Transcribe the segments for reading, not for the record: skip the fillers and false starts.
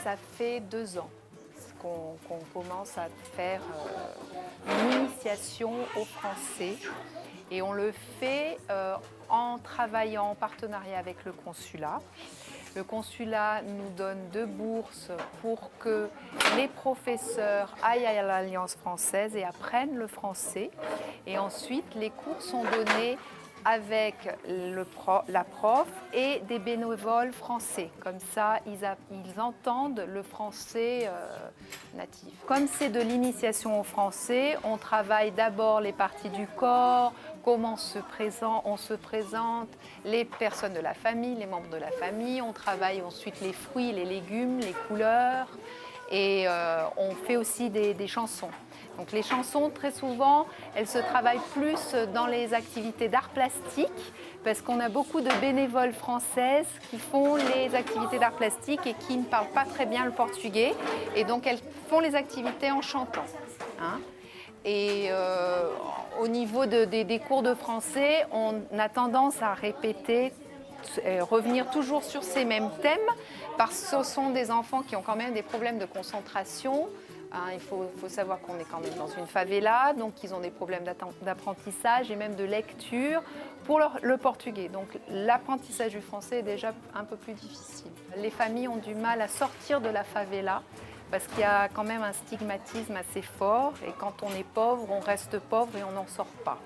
Ça fait 2 ans qu'on commence à faire une initiation au français et on le fait en travaillant en partenariat avec le consulat. Le consulat nous donne 2 bourses pour que les professeurs aillent à l'Alliance française et apprennent le français. Et ensuite, les cours sont donnés avec la prof et des bénévoles français. Comme ça, ils entendent le français natif. Comme c'est de l'initiation au français, on travaille d'abord les parties du corps, comment on se présente, les personnes de la famille, les membres de la famille. On travaille ensuite les fruits, les légumes, les couleurs et on fait aussi des chansons. Donc les chansons, très souvent, elles se travaillent plus dans les activités d'art plastique parce qu'on a beaucoup de bénévoles françaises qui font les activités d'art plastique et qui ne parlent pas très bien le portugais. Et donc elles font les activités en chantant. Hein. Et au niveau des cours de français, on a tendance à répéter, revenir toujours sur ces mêmes thèmes parce que ce sont des enfants qui ont quand même des problèmes de concentration. Il faut savoir qu'on est quand même dans une favela, donc ils ont des problèmes d'apprentissage et même de lecture pour le portugais. Donc l'apprentissage du français est déjà un peu plus difficile. Les familles ont du mal à sortir de la favela parce qu'il y a quand même un stigmatisme assez fort et quand on est pauvre, on reste pauvre et on n'en sort pas.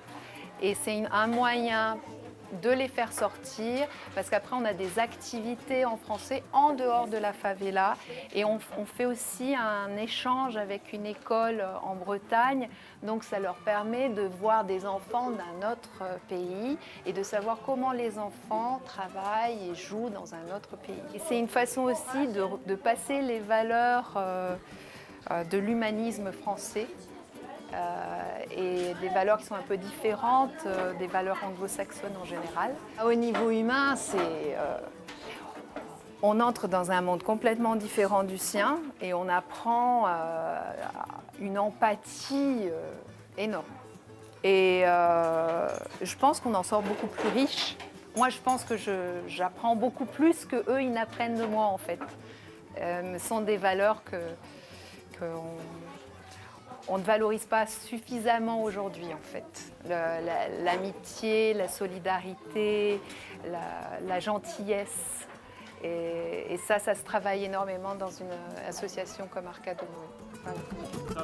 Et c'est un moyen de les faire sortir parce qu'après on a des activités en français en dehors de la favela et on fait aussi un échange avec une école en Bretagne, donc ça leur permet de voir des enfants d'un autre pays et de savoir comment les enfants travaillent et jouent dans un autre pays. Et c'est une façon aussi de passer les valeurs de l'humanisme français et des valeurs qui sont un peu différentes des valeurs anglo-saxonnes en général. Au niveau humain, on entre dans un monde complètement différent du sien et on apprend une empathie énorme. Et je pense qu'on en sort beaucoup plus riche. Moi, je pense que j'apprends beaucoup plus qu'eux, ils n'apprennent de moi, en fait. Ce sont des valeurs qu'on ne valorise pas suffisamment aujourd'hui, en fait. L'amitié, la solidarité, la gentillesse. Et ça se travaille énormément dans une association comme Arcade. Voilà.